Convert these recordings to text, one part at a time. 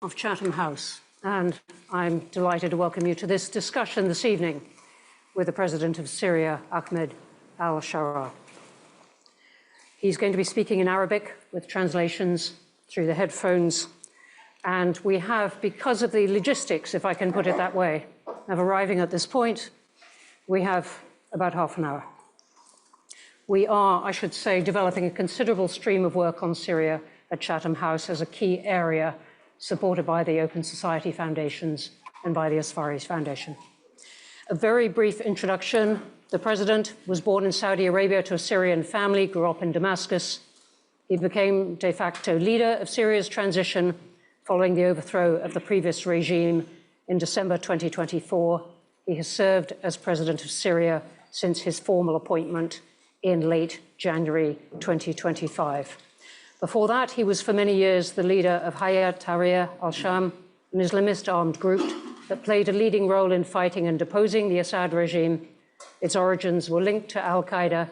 Of Chatham House, and I'm delighted to welcome you to this discussion this evening with the President of Syria, Ahmed al Sharaa. He's going to be speaking in Arabic with translations through the headphones, and we have, because of the logistics, if I can put it that way, of arriving at this point, we have about half an hour. We are, I should say, developing a considerable stream of work on Syria at Chatham House as a key area supported by the Open Society Foundations and by the Asfaris Foundation. A very brief introduction. The President was born in Saudi Arabia to a Syrian family, grew up in Damascus. He became de facto leader of Syria's transition following the overthrow of the previous regime in December 2024. He has served as President of Syria since his formal appointment in late January 2025. Before that, he was for many years the leader of Hayat Tahrir al-Sham, an Islamist armed group that played a leading role in fighting and deposing the Assad regime. Its origins were linked to al-Qaeda,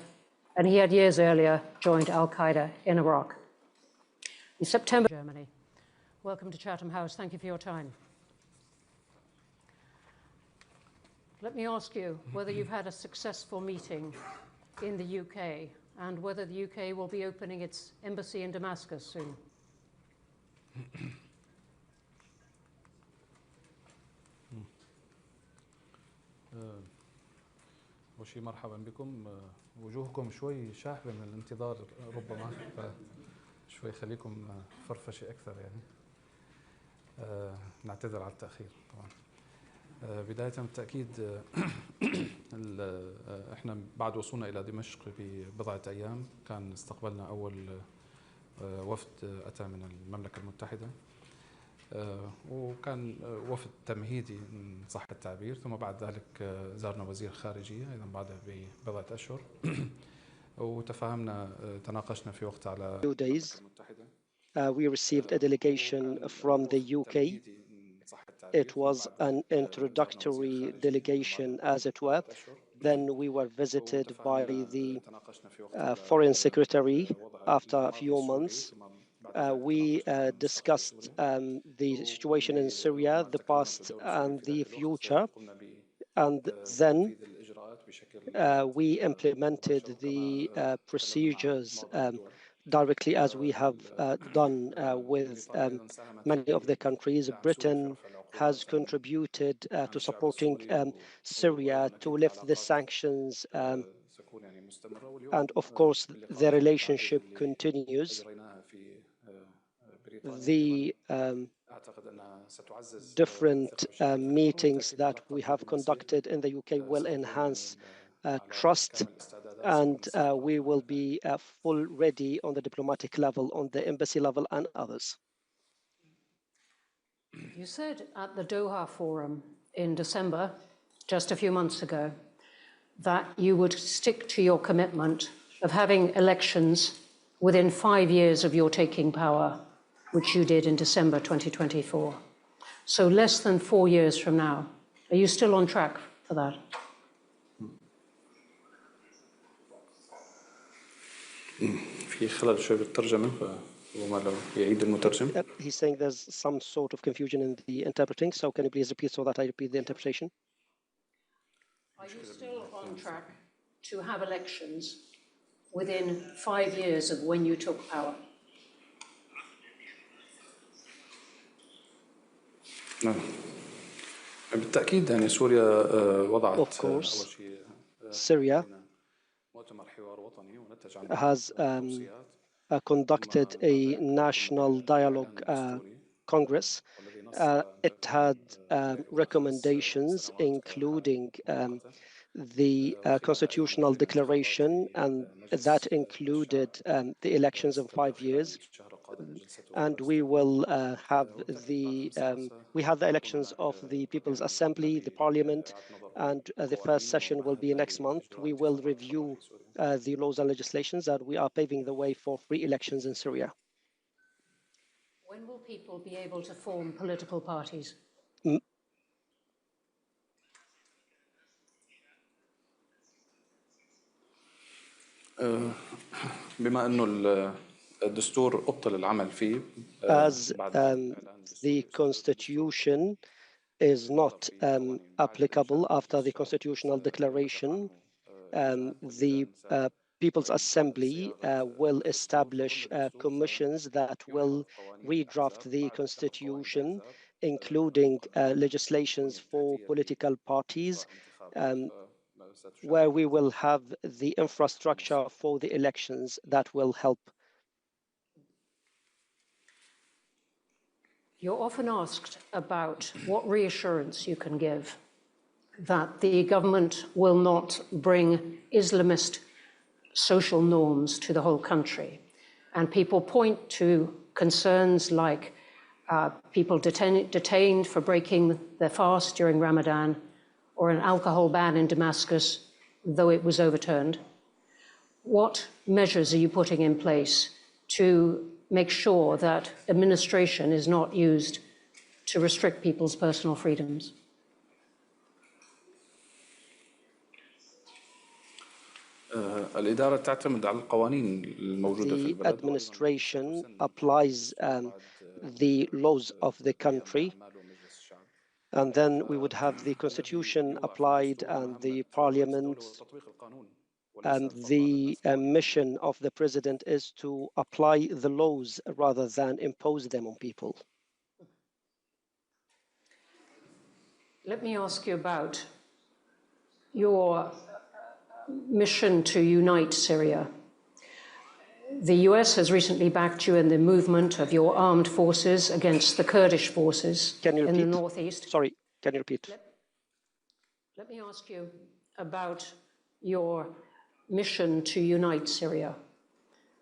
and he had years earlier joined al-Qaeda in Iraq. In September, Germany. Welcome to Chatham House. Thank you for your time. Let me ask you whether you've had a successful meeting in the UK and whether the UK will be opening its embassy in Damascus soon. أول شيء مرحبا بكم. وجوهكم شوي شاحبة من الانتظار ربما، فشوي خليكم فرفشة أكثر يعني. نعتذر على التأخير طبعا. بداية بالتأكيد احنا بعد وصولنا إلى دمشق ببضعة أيام كان استقبلنا أول وفد أتى من المملكة المتحدة، وكان وفد تمهيدي إن صح التعبير، ثم بعد ذلك زارنا وزير خارجية أيضا بعدها ببضعة أشهر وتفاهمنا تناقشنا في وقت على المملكة المتحدة. We received a delegation from the UK. It was an introductory delegation, as it were. Then we were visited by the Foreign Secretary after a few months. We discussed the situation in Syria, the past and the future, and then we implemented the procedures directly as we have done with many of the countries. Britain has contributed to supporting Syria to lift the sanctions, and of course the relationship continues. The different meetings that we have conducted in the UK will enhance trust, and we will be full ready on the diplomatic level, on the embassy level, and others. You said at the Doha Forum in December, just a few months ago, that you would stick to your commitment of having elections within 5 years of your taking power, which you did in December 2024. So less than 4 years from now. Are you still on track for that? في خلل شوي بالترجمة فما لو يعيد المترجم. He's saying there's some sort of confusion in the interpreting, so can you please repeat so that I repeat the interpretation? Are you still on track to have elections within 5 years of when you took power? بالتأكيد يعني سوريا وضعت أول شيء Syria has conducted a national dialogue congress. It had recommendations including the constitutional declaration, and that included the elections in 5 years. And we will have we have the elections of the People's Assembly, the Parliament, and the first session will be next month. We will review the laws and legislations, and we are paving the way for free elections in Syria. When will people be able to form political parties? بما أنه الدستور أبطل العمل فيه as بعد إعلان the دستوري constitution is not applicable after the constitutional declaration. The People's Assembly will establish commissions that will redraft the constitution, including legislations for political parties, where we will have the infrastructure for the elections that will help. You're often asked about what reassurance you can give that the government will not bring Islamist social norms to the whole country. And people point to concerns like people detained for breaking their fast during Ramadan, or an alcohol ban in Damascus, though it was overturned. What measures are you putting in place to make sure that administration is not used to restrict people's personal freedoms? الإدارة تعتمد على القوانين الموجودة في The البلد. administration applies the laws of the country, and then we would have the constitution applied and the parliament. And the mission of the president is to apply the laws rather than impose them on people. Let me ask you about your mission to unite Syria. The US has recently backed you in the movement of your armed forces against the Kurdish forces in the northeast. Sorry, can you repeat? Let me ask you about your mission to unite Syria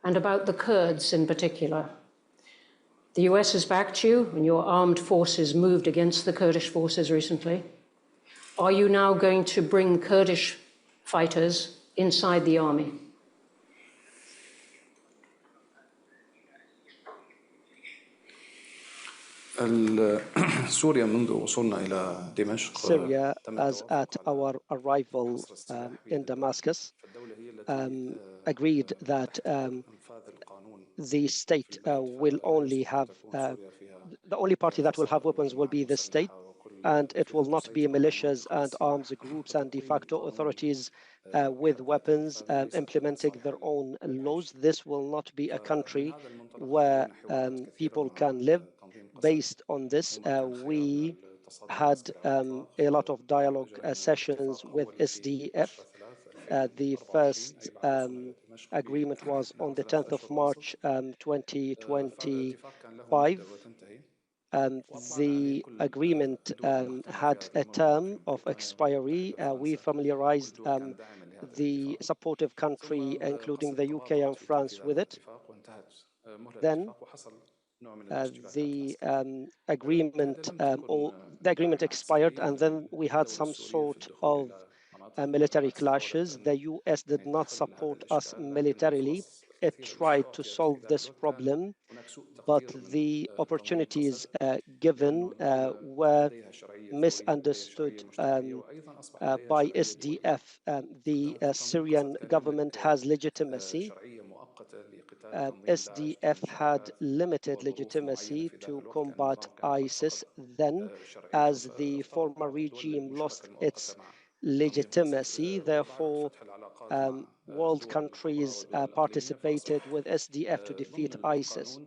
and about the Kurds in particular. The US has backed you and your armed forces moved against the Kurdish forces recently. Are you now going to bring Kurdish fighters inside the army? سوريا منذ وصولنا إلى دمشق Syria, as at our arrival in Damascus, agreed that the state will only have, the only party that will have weapons will be the state, and it will not be militias and arms groups and de facto authorities with weapons implementing their own laws. This will not be a country where people can live. Based on this, we had a lot of dialogue sessions with SDF. The first agreement was on the 10th of March 2025. The agreement had a term of expiry. We familiarized the supportive country, including the UK and France, with it. Then the agreement expired, and then we had some sort of military clashes. The US did not support us militarily. It tried to solve this problem, but the opportunities given were misunderstood by SDF. The Syrian government has legitimacy. SDF had limited legitimacy to combat ISIS then, as the former regime lost its legitimacy. Therefore, world countries participated with SDF to defeat ISIS.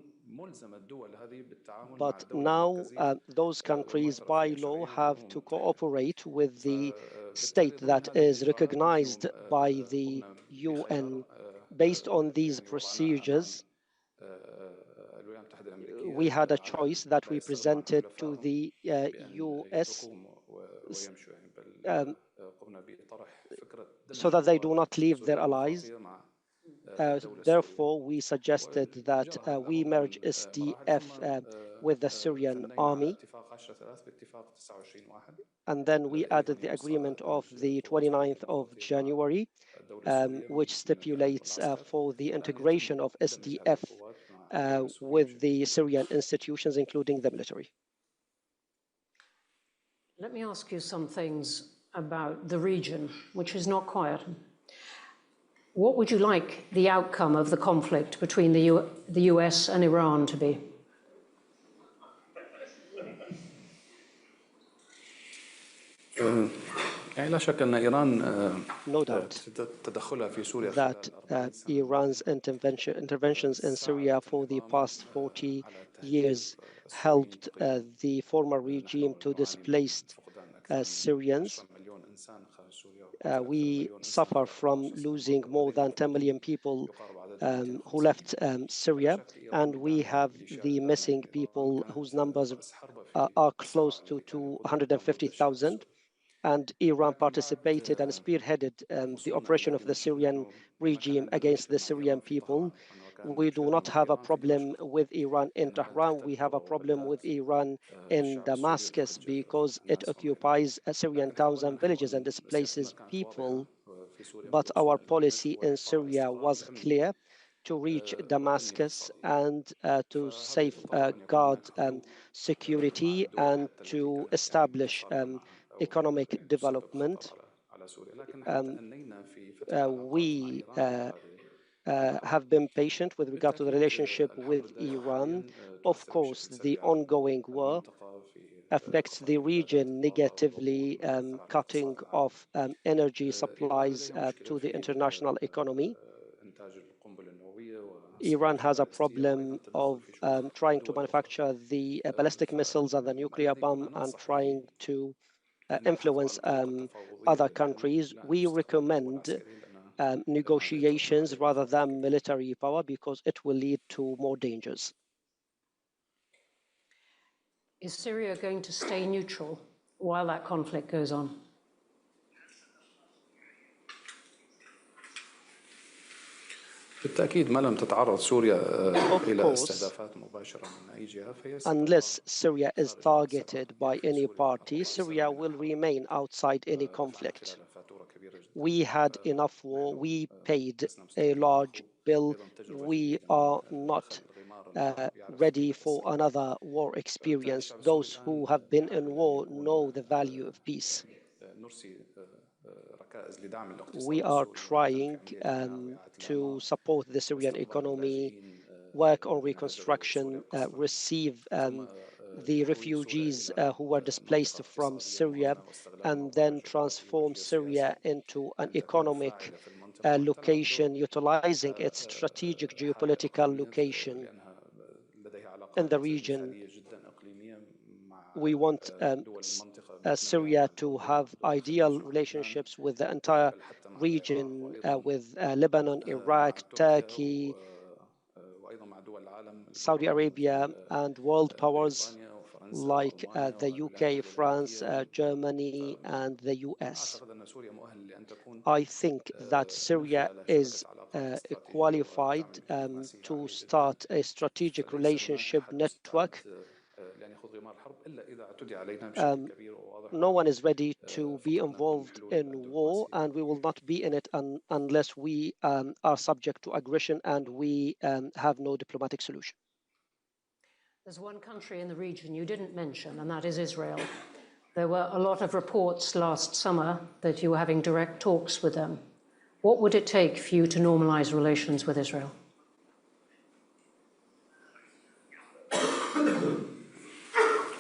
But now those countries by law have to cooperate with the state that is recognized by the UN. Based on these procedures, we had a choice that we presented to the US so that they do not leave their allies. Therefore, we suggested that we merge SDF with the Syrian army. And then we added the agreement of the 29th of January, which stipulates for the integration of SDF with the Syrian institutions, including the military. Let me ask you some things about the region, which is not quiet. What would you like the outcome of the conflict between the US and Iran to be? يعني لا شك أن إيران No doubt تدخلها في سوريا that Iran's interventions in Syria for the past 40 years helped the former regime to displace Syrians. We suffer from losing more than 10 million people who left Syria, and we have the missing people whose numbers are close to 250,000. And Iran participated and spearheaded the operation of the Syrian regime against the Syrian people. We do not have a problem with Iran in Tehran. We have a problem with Iran in Damascus because it occupies Syrian towns and villages and displaces people. But our policy in Syria was clear: to reach Damascus and to safeguard security and to establish economic development. We have been patient with regard to the relationship with Iran. Of course, the ongoing war affects the region negatively, cutting off energy supplies to the international economy. Iran has a problem of trying to manufacture the ballistic missiles and the nuclear bomb and trying to influence other countries. We recommend negotiations rather than military power because it will lead to more dangers. Is Syria going to stay neutral while that conflict goes on? بالتأكيد ما لم تتعرض سوريا إلى استهدافات مباشرة من أي جهة unless Syria is targeted by any party, Syria will remain outside any conflict. We had enough war. We paid a large bill. We are not ready for another war experience. Those who have been in war know the value of peace. We are trying to support the Syrian economy, work on reconstruction, receive the refugees who were displaced from Syria, and then transform Syria into an economic location, utilizing its strategic geopolitical location in the region. We want Syria to have ideal relationships with the entire region, with Lebanon, Iraq, Turkey, Saudi Arabia, and world powers like the UK, France, Germany, and the US. I think that Syria is qualified to start a strategic relationship network. No one is ready to be involved in war, and we will not be in it unless we are subject to aggression and we have no diplomatic solution. There's one country in the region you didn't mention, and that is Israel. There were a lot of reports last summer that you were having direct talks with them. What would it take for you to normalize relations with Israel?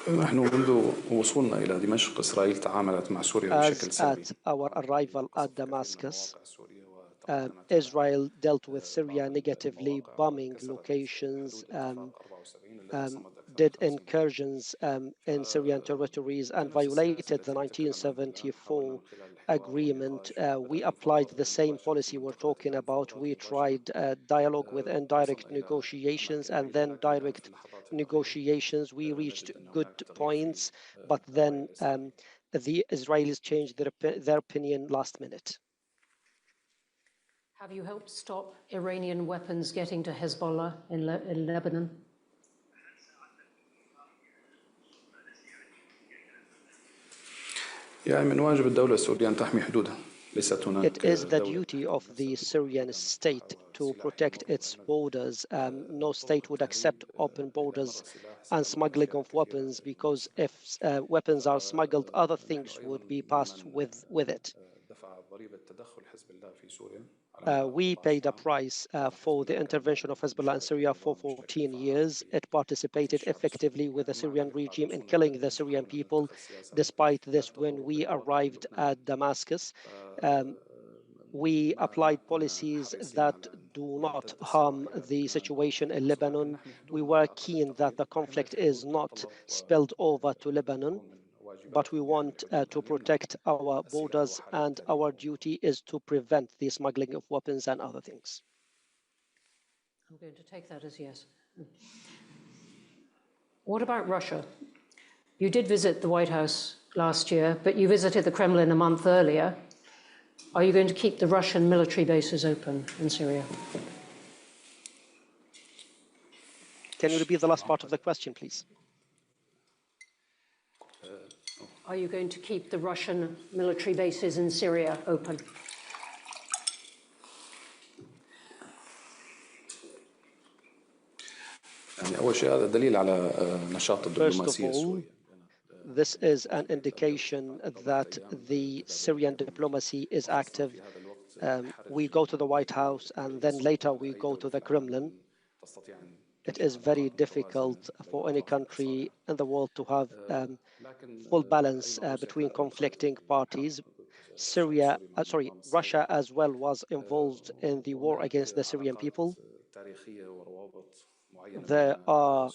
نحن منذ وصولنا إلى دمشق إسرائيل تعاملت مع سوريا بشكل سلبي. At our arrival at Damascus, Israel dealt with Syria negatively, bombing locations, did incursions in Syrian territories, and violated the 1974 agreement. We applied the same policy we're talking about. We tried dialogue with indirect negotiations and then direct negotiations. We reached good points, but then the Israelis changed their opinion last minute. Have you helped stop Iranian weapons getting to Hezbollah in Lebanon? من واجب الدولة السورية أن تحمي حدودها. It is the duty of the Syrian state to protect its borders. No state would accept open borders and smuggling of weapons, because if weapons are smuggled, other things would be passed with it. We paid a price for the intervention of Hezbollah in Syria for 14 years. It participated effectively with the Syrian regime in killing the Syrian people. Despite this, when we arrived at Damascus, we applied policies that do not harm the situation in Lebanon. We were keen that the conflict is not spilled over to Lebanon, but we want to protect our borders, and our duty is to prevent the smuggling of weapons and other things. I'm going to take that as yes. What about Russia? You did visit the White House last year, but you visited the Kremlin a month earlier. Are you going to keep the Russian military bases open in Syria? Can you repeat the last part of the question, please? Are you going to keep the Russian military bases in Syria open? أول شيء هذا دليل على نشاط الدبلوماسية السورية. This is an indication that the Syrian diplomacy is active. We go to the White House and then later we go to the Kremlin. It is very difficult for any country in the world to have full balance between conflicting parties. Russia as well was involved in the war against the Syrian people. There are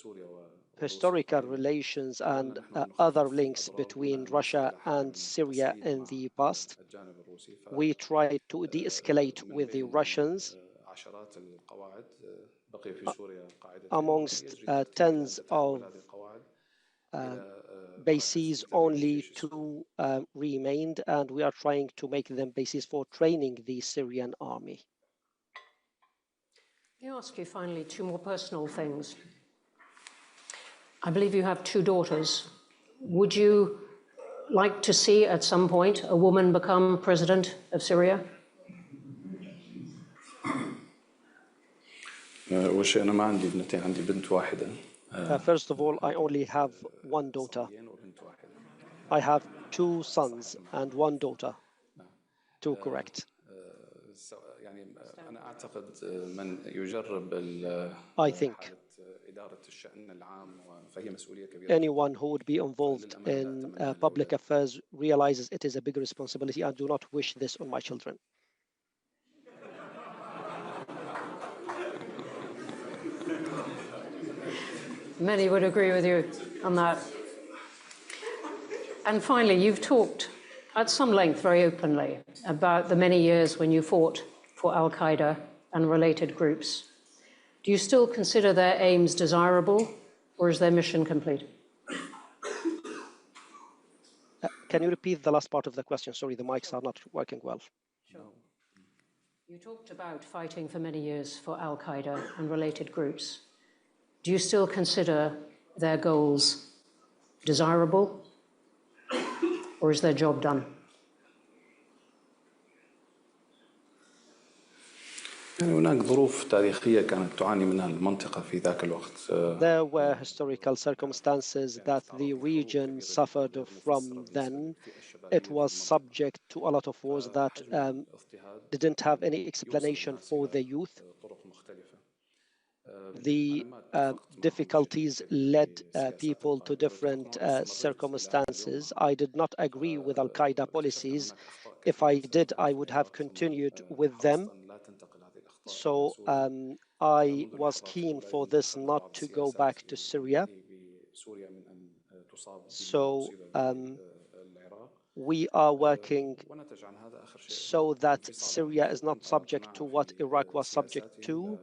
historical relations and other links between Russia and Syria in the past. We tried to de-escalate with the Russians. Amongst tens of bases, only two remained, and we are trying to make them bases for training the Syrian army. Let me ask you finally two more personal things. I believe you have two daughters. Would you like to see at some point a woman become president of Syria? أول شيء أنا ما عندي ابنتين، عندي بنت واحدة. First of all, I only have one daughter. I have two sons and one daughter. Two, correct. يعني أنا أعتقد من يجرب I think anyone who would be involved in public affairs realizes it is a big responsibility. I do not wish this on my children. Many would agree with you on that. And finally, you've talked at some length, very openly, about the many years when you fought for Al Qaeda and related groups. Do you still consider their aims desirable, or is their mission complete? Can you repeat the last part of the question? Sorry, the mics are not working well. Sure. You talked about fighting for many years for Al Qaeda and related groups. Do you still consider their goals desirable, or is their job done? يعني هناك ظروف تاريخية كانت تعاني منها المنطقة في ذاك الوقت. There were historical circumstances that the region suffered from then. It was subject to a lot of wars that didn't have any explanation for the youth. The difficulties led people to different circumstances. I did not agree with Al Qaeda policies. If I did, I would have continued with them. So I was keen for this not to go back to Syria. So we are working so that Syria is not subject to what Iraq was subject to.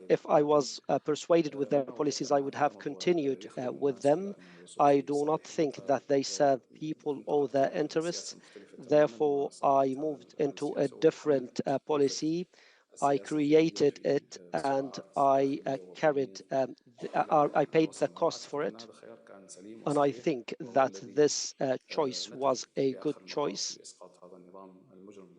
If I was persuaded with their policies, I would have continued with them. I do not think that they serve people or their interests. Therefore, I moved into a different policy. I created it and I I paid the cost for it. And I think that this choice was a good choice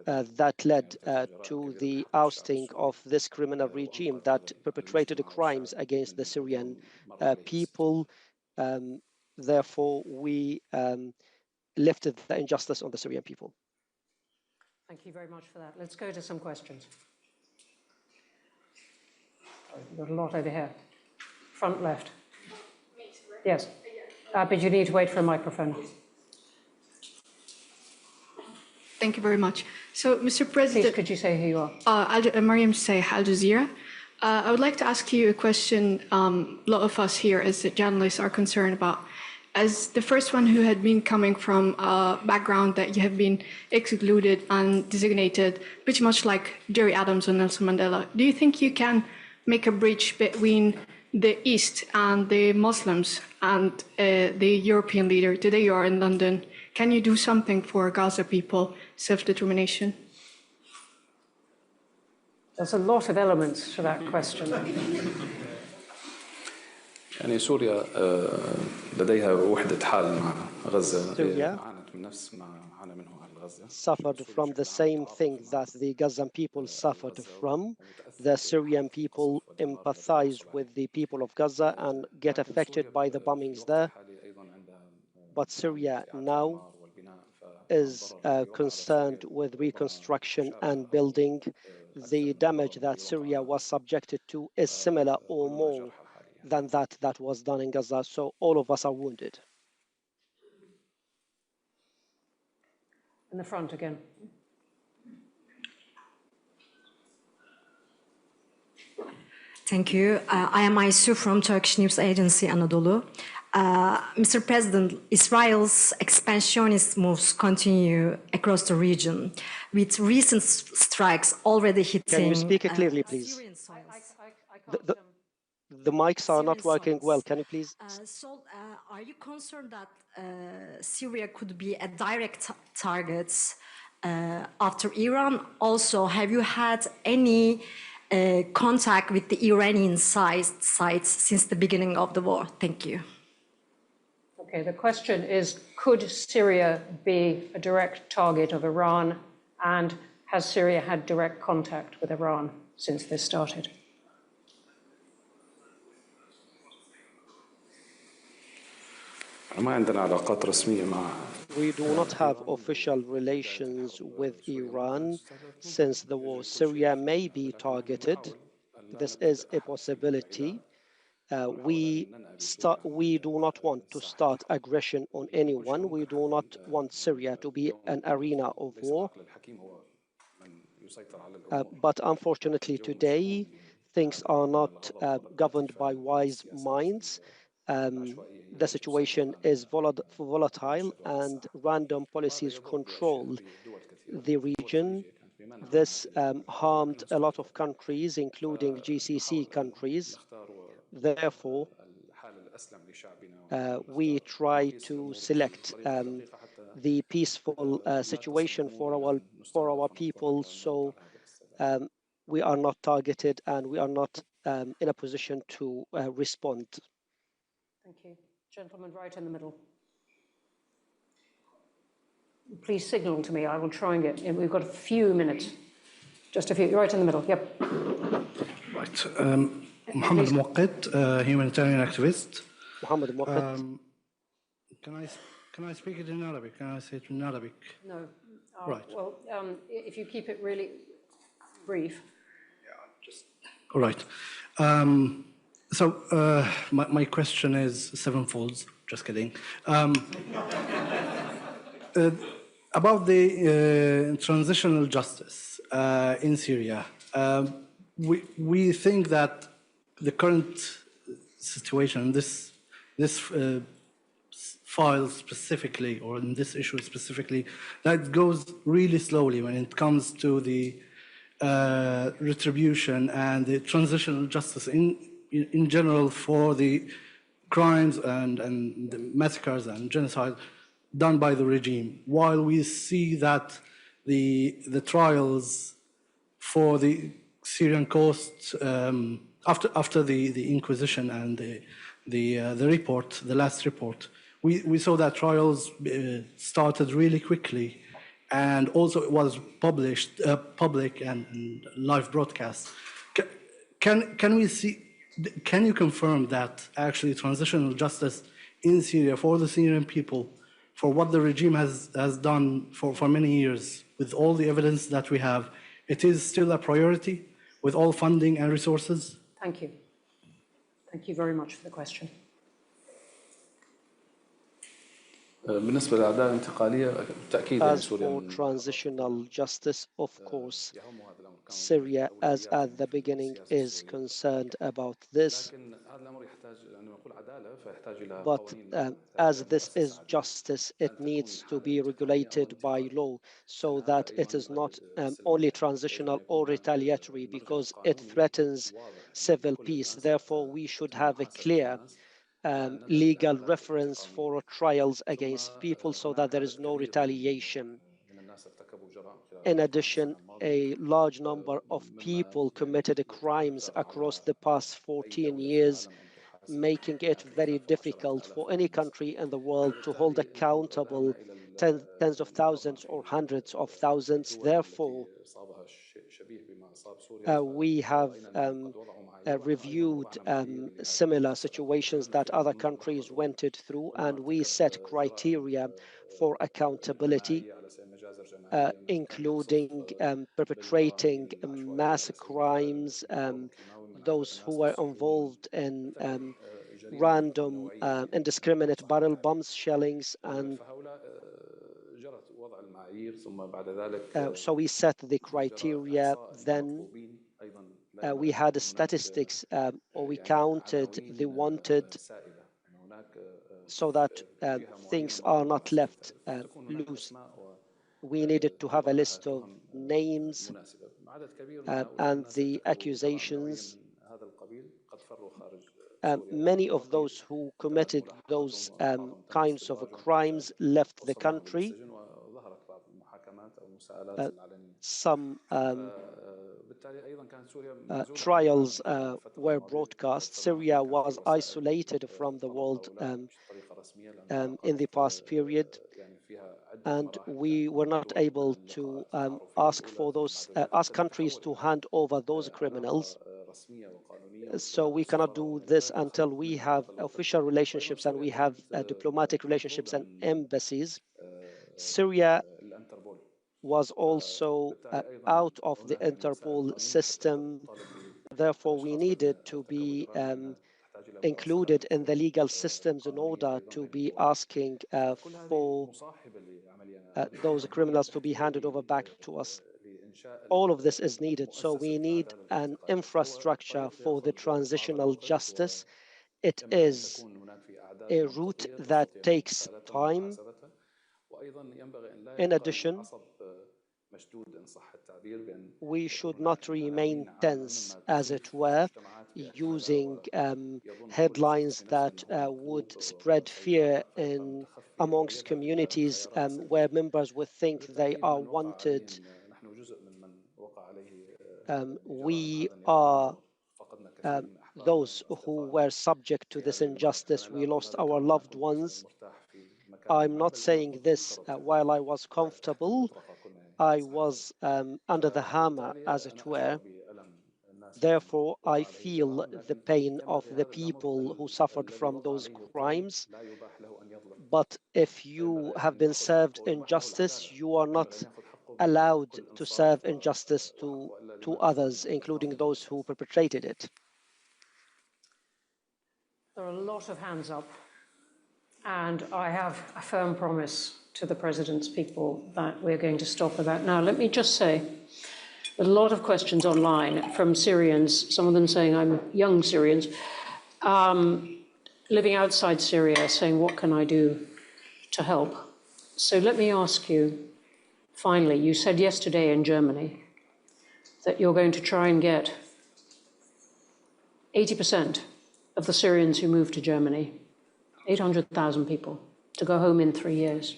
that led to the ousting of this criminal regime that perpetrated crimes against the Syrian people. Therefore, we lifted the injustice on the Syrian people. Thank you very much for that. Let's go to some questions. We've got a lot over here. Front left. Yes. But you need to wait for a microphone. Thank you very much. So, Mr. President... Please, could you say who you are? Mariam Say, Al Jazeera. I would like to ask you a question a lot of us here as journalists are concerned about. As the first one who had been coming from a background that you have been excluded and designated, pretty much like Jerry Adams and Nelson Mandela, do you think you can make a bridge between the East and the Muslims and the European leader? Today you are in London. Can you do something for Gaza people, self-determination? There's a lot of elements to that question. يعني سوريا لديها وحدة حال مع غزة عانت من نفس ما عانى منه أهل غزة. Suffered from the same thing that the Gazan people suffered from. The Syrian people empathize with the people of Gaza and get affected by the bombings there. But Syria now is concerned with reconstruction and building. The damage that Syria was subjected to is similar or more than that was done in Gaza. So all of us are wounded. In the front again. Thank you. I am Aysu from Turkish news agency Anadolu. Mr. President, Israel's expansionist moves continue across the region, with recent strikes already hitting... Can you speak clearly, please? Syrian soils. The mics are not working well. Can you please? Are you concerned that Syria could be a direct target after Iran? Also, have you had any contact with the Iranian sides since the beginning of the war? Thank you. Okay, the question is, could Syria be a direct target of Iran? And has Syria had direct contact with Iran since this started? We do not have official relations with Iran since the war. Syria may be targeted. This is a possibility. We do not want to start aggression on anyone. We do not want Syria to be an arena of war. But unfortunately today, things are not governed by wise minds. The situation is volatile and random policies control the region. This harmed a lot of countries, including GCC countries. Therefore, we try to select the peaceful situation for our people, so we are not targeted and we are not in a position to respond. Thank you. Gentleman right in the middle. Please signal to me. I will try and get in. We've got a few minutes. Just a few. Right in the middle. Yep. Right. Mohammed al humanitarian activist. Mohammed al Can I speak it in Arabic? Can I say it in Arabic? No. Right. Well, if you keep it really brief. Yeah, all right. My question is sevenfold. Just kidding. About the transitional justice in Syria, we think that the current situation, this file specifically, or in this issue specifically, that goes really slowly when it comes to the retribution and the transitional justice in general for the crimes and the massacres and genocide done by the regime, while we see that the trials for the Syrian coast after the Inquisition and the report, the last report, we saw that trials started really quickly, and also it was published public and live broadcast. Can you confirm that actually transitional justice in Syria for the Syrian people for what the regime has done for many years, with all the evidence that we have, it is still a priority with all funding and resources? Thank you. Thank you very much for the question. بالنسبة للأعداء الانتقالية بالتأكيد As سوريا for transitional justice, of course, Syria, as at the beginning, is concerned about this. But as this is justice, it needs to be regulated by law so that it is not only transitional or retaliatory, because it threatens civil peace. Therefore, we should have a clear legal reference for trials against people so that there is no retaliation. In addition, a large number of people committed crimes across the past 14 years, making it very difficult for any country in the world to hold accountable tens of thousands or hundreds of thousands. Therefore, we have reviewed similar situations that other countries went through, and we set criteria for accountability, including perpetrating mass crimes, those who were involved in random indiscriminate barrel bombs, shellings, and so we set the criteria. Then we had statistics, or we counted the wanted, so that things are not left loose. We needed to have a list of names and the accusations. Many of those who committed those kinds of crimes left the country. Some trials were broadcast. Syria was isolated from the world in the past period, and we were not able to ask countries to hand over those criminals. So we cannot do this until we have official relationships and we have diplomatic relationships and embassies. Syria was also out of the Interpol system. Therefore, we needed to be included in the legal systems in order to be asking for those criminals to be handed over back to us. All of this is needed. So we need an infrastructure for the transitional justice. It is a route that takes time. In addition, we should not remain tense, as it were, using headlines that would spread fear amongst communities where members would think they are wanted. We are those who were subject to this injustice. We lost our loved ones. I'm not saying this while I was comfortable. I was under the hammer, as it were. Therefore, I feel the pain of the people who suffered from those crimes. But if you have been served injustice, you are not allowed to serve injustice to others, including those who perpetrated it. There are a lot of hands up, and I have a firm promise to the President's people that we're going to stop with that. Now, let me just say, a lot of questions online from Syrians, some of them saying I'm young Syrians, living outside Syria, saying, what can I do to help? So let me ask you, finally, you said yesterday in Germany that you're going to try and get 80% of the Syrians who moved to Germany, 800,000 people, to go home in 3 years.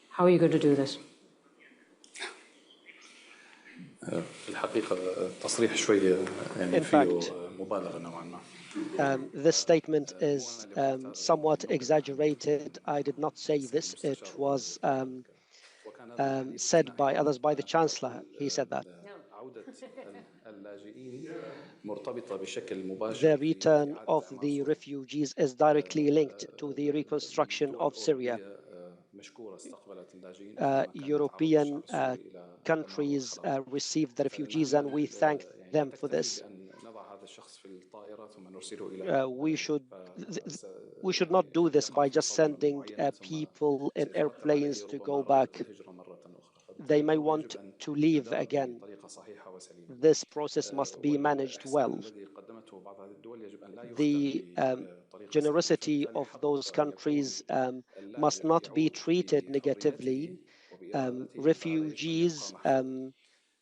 How are you going to do this? الحقيقة تصريح شوية يعني فيه مبالغة نوعا ما. This statement is somewhat exaggerated. I did not say this. It was said by others, by the Chancellor. He said that. The return of the refugees is directly linked to the reconstruction of Syria. European countries received the refugees, and we thank them for this. We should not do this by just sending people in airplanes to go back. They may want to leave again. This process must be managed well. The generosity of those countries must not be treated negatively. Refugees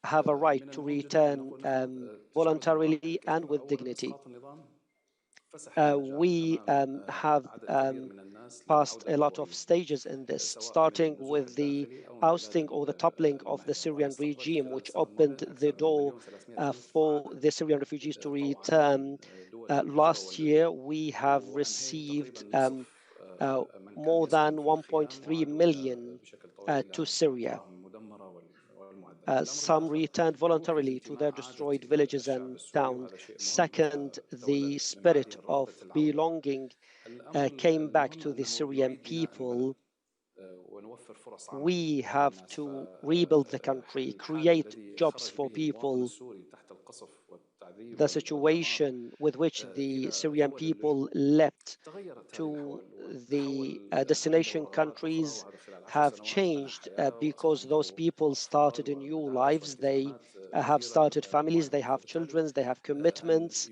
have a right to return voluntarily and with dignity. We have passed a lot of stages in this, starting with the ousting or the toppling of the Syrian regime, which opened the door for the Syrian refugees to return. Last year, we have received more than 1.3 million to Syria. Some returned voluntarily to their destroyed villages and towns. Second, the spirit of belonging came back to the Syrian people. We have to rebuild the country, create jobs for people. The situation with which the Syrian people left to the destination countries have changed because those people started new lives. They have started families, they have children, they have commitments.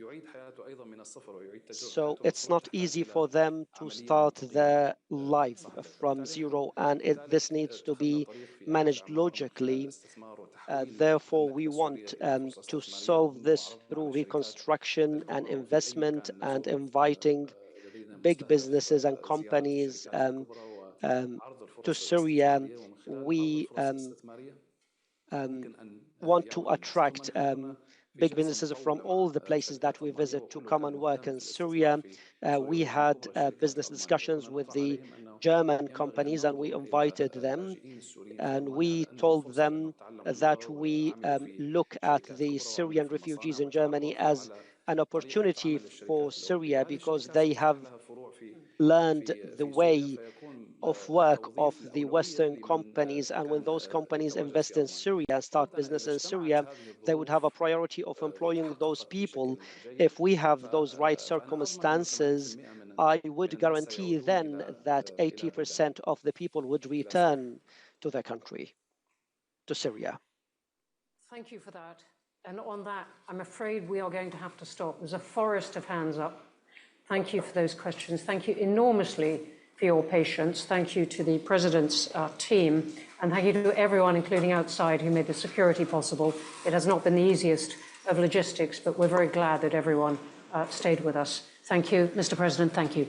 So it's not easy for them to start their life from zero, and this needs to be managed logically. Therefore, we want to solve this through reconstruction and investment and inviting big businesses and companies to Syria. We want to attract big businesses from all the places that we visit to come and work in Syria. We had business discussions with the German companies, and we invited them, and we told them that we look at the Syrian refugees in Germany as an opportunity for Syria because they have learned the way of work of the Western companies, and when those companies invest in Syria and start business in Syria, they would have a priority of employing those people. If we have those right circumstances, I would guarantee then that 80% of the people would return to their country, to Syria. Thank you for that. And on that, I'm afraid we are going to have to stop. There's a forest of hands up. Thank you for those questions. Thank you enormously for your patience. Thank you to the President's team. And thank you to everyone, including outside, who made the security possible. It has not been the easiest of logistics, but we're very glad that everyone stayed with us. Thank you, Mr. President. Thank you.